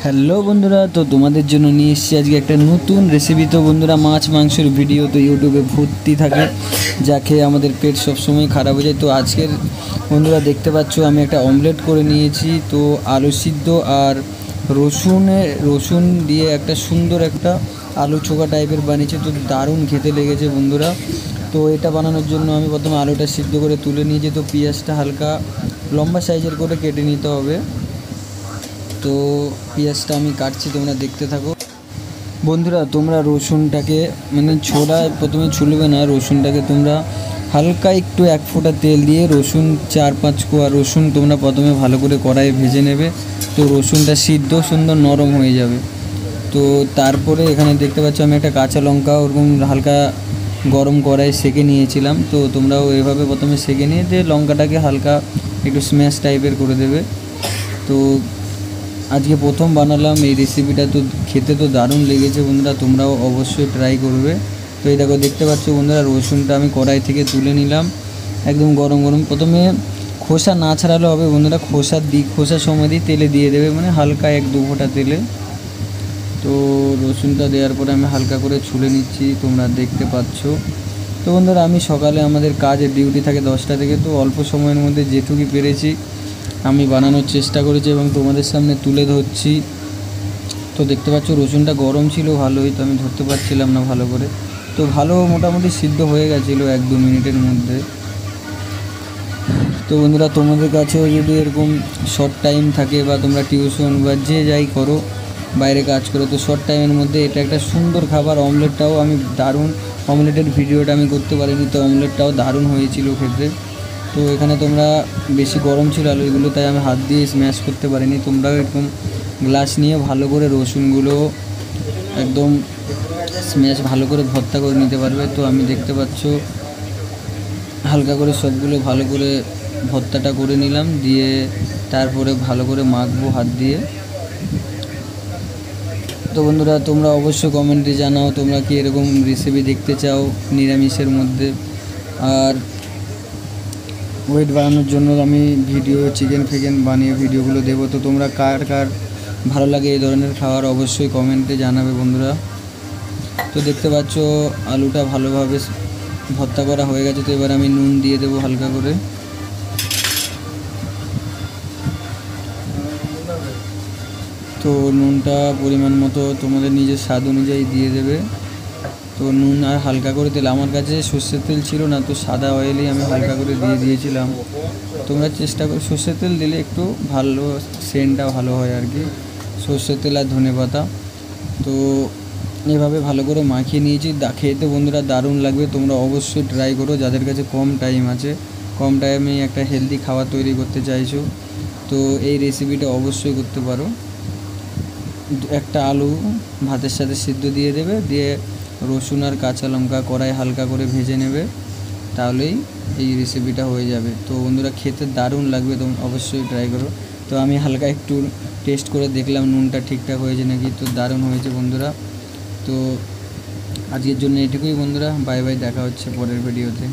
Hello বন্ধুরা, তো তোমাদের জন্য নিয়ে এসেছি আজকে একটা নতুন রেসিপি। তো বন্ধুরা, মাছ মাংসের ভিডিও তো ইউটিউবে ভর্তি থাকে, যা খেয়ে আমাদের পেট সবসময় খারাপ হয়ে যায়। তো আজকের বন্ধুরা দেখতে পাচ্ছ আমি একটা অমলেট করে নিয়েছি। তো আলু সিদ্ধ আর রসুন দিয়ে একটা সুন্দর একটা আলু চোখা টাইপের বানিয়েছি। তো দারুণ খেতে লেগেছে বন্ধুরা। তো এটা বানানোর জন্য আমি প্রথমে আলুটা সিদ্ধ করে তুলে নিয়েছি। তো পেঁয়াজটা হালকা লম্বা সাইজের করে কেটে নিতে হবে। তো পেঁয়াজটা আমি কাটছি, তোমরা দেখতে থাকো বন্ধুরা। তোমরা রসুনটাকে প্রথমে ছুলবে না, রসুনটাকে তোমরা হালকা একটু 1 ফোঁটা তেল দিয়ে রসুন 4-5 কোয়া রসুন তোমরা প্রথমে ভালো করে কড়াইয়ে ভেজে নেবে। তো রসুনটা সিদ্ধ সুন্দর নরম হয়ে যাবে। তো তারপরে এখানে দেখতে পাচ্ছ আমি একটা কাঁচা লঙ্কা ওরকম হালকা গরম কড়াইয়ে সেঁকে নিয়েছিলাম। তো তোমরাও এভাবে প্রথমে সেঁকে নিয়ে যে লঙ্কাটাকে হালকা একটু স্ম্যাশ টাইপের করে দেবে। তো আজকে প্রথম বানালাম এই রেসিপিটা, তো খেতে তো দারুণ লেগেছে বন্ধুরা, তোমরাও অবশ্যই ট্রাই করবে। তো এই দেখো দেখতে পাচ্ছ বন্ধুরা, রসুনটা আমি কড়াই থেকে তুলে নিলাম একদম গরম গরম। প্রথমে খোসা না ছাড়ালে হবে বন্ধুরা, খোসার সময় দিয়ে তেলে দিয়ে দেবে, মানে হালকা 1-2 ফোঁটা তেলে। তো রসুনটা দেওয়ার পরে আমি হালকা করে ছুলে নিচ্ছি, তোমরা দেখতে পাচ্ছ। তো বন্ধুরা, আমি সকালে আমাদের কাজের ডিউটি থাকে 10টা থেকে, তো অল্প সময়ের মধ্যে যেটুকুই পেরেছি আমি বানানোর চেষ্টা করেছি এবং তোমাদের সামনে তুলে ধরছি। তো দেখতে পাচ্ছ রসুনটা গরম ছিল ভালোই, তো আমি ধরতে পারছিলাম না ভালো করে। তো ভালো মোটামুটি সিদ্ধ হয়ে গেছিলো 1-2 মিনিটের মধ্যে। তো বন্ধুরা, তোমাদের কাছেও যদি এরকম শর্ট টাইম থাকে বা তোমরা টিউশন বা যে যাই করো, বাইরে কাজ করো, তো শর্ট টাইমের মধ্যে এটা একটা সুন্দর খাবার। অমলেটটাও আমি দারুণ, অমলেটের ভিডিওটা আমি করতে পারিনি, তো অমলেটটাও দারুণ হয়েছিল খেতে। তো এখানে তোমরা বেশি গরম ছিল আলুগুলো, তাই আমি হাত দিয়ে স্ম্যাশ করতে পারিনি। তোমরা এরকম গ্লাস নিয়ে ভালো করে রসুনগুলো একদম স্ম্যাশ ভালো করে ভর্তা করে নিতে পারবে। তো আমি দেখতে পাচ্ছ হালকা করে সবগুলো ভালো করে ভর্তাটা করে নিলাম, দিয়ে তারপরে ভালো করে মাখবো হাত দিয়ে। তো বন্ধুরা, তোমরা অবশ্যই কমেন্টে জানাও তোমরা কি এরকম রেসিপি দেখতে চাও নিরামিষের মধ্যে। আর ওয়েট বাড়ানোর জন্য আমি চিকেন বানিয়ে ভিডিওগুলো দেবো। তো তোমরা কার কার ভালো লাগে এই ধরনের খাবার অবশ্যই কমেন্টে জানাবে বন্ধুরা। তো দেখতে পাচ্ছ আলুটা ভালোভাবে ভর্তা করা হয়ে গেছে। তো এবার আমি নুন দিয়ে দেবো হালকা করে। তো নুনটা পরিমাণ মতো তোমাদের নিজের স্বাদ অনুযায়ী দিয়ে দেবে। তো নুন আর হালকা করে তেল, আমার কাছে সর্ষের তেল ছিল না, তো সাদা অয়েলই আমি হালকা করে দিয়ে দিয়েছিলাম। তোমরা চেষ্টা করো, সর্ষের তেল দিলে একটু ভালো সেন্টটা ভালো হয় আর কি, সর্ষের তেল আর ধনেপাতা। তো এভাবে ভালো করে মাখিয়ে নিয়েছি। খেতে বন্ধুরা দারুণ লাগবে, তোমরা অবশ্যই ট্রাই করো যাদের কাছে কম টাইম আছে, কম টাইমে একটা হেলদি খাবার তৈরি করতে চাইছো, তো এই রেসিপিটা অবশ্যই করতে পারো। একটা আলু ভাতের সাথে সিদ্ধ দিয়ে দেবে, দিয়ে রসুন আর কাঁচা লঙ্কা কড়াই হালকা করে ভেজে নেবে, তাহলেই এই রেসিপিটা হয়ে যাবে। তো বন্ধুরা, খেতে দারুণ লাগবে, তোমরা অবশ্যই ট্রাই করো। তো আমি হালকা একটু টেস্ট করে দেখলাম নুনটা ঠিকঠাক হয়েছে নাকি, তো দারুণ হয়েছে বন্ধুরা। তো আজকের জন্য এটুকুই বন্ধুরা, বাই বাই, দেখা হচ্ছে পরের ভিডিওতে।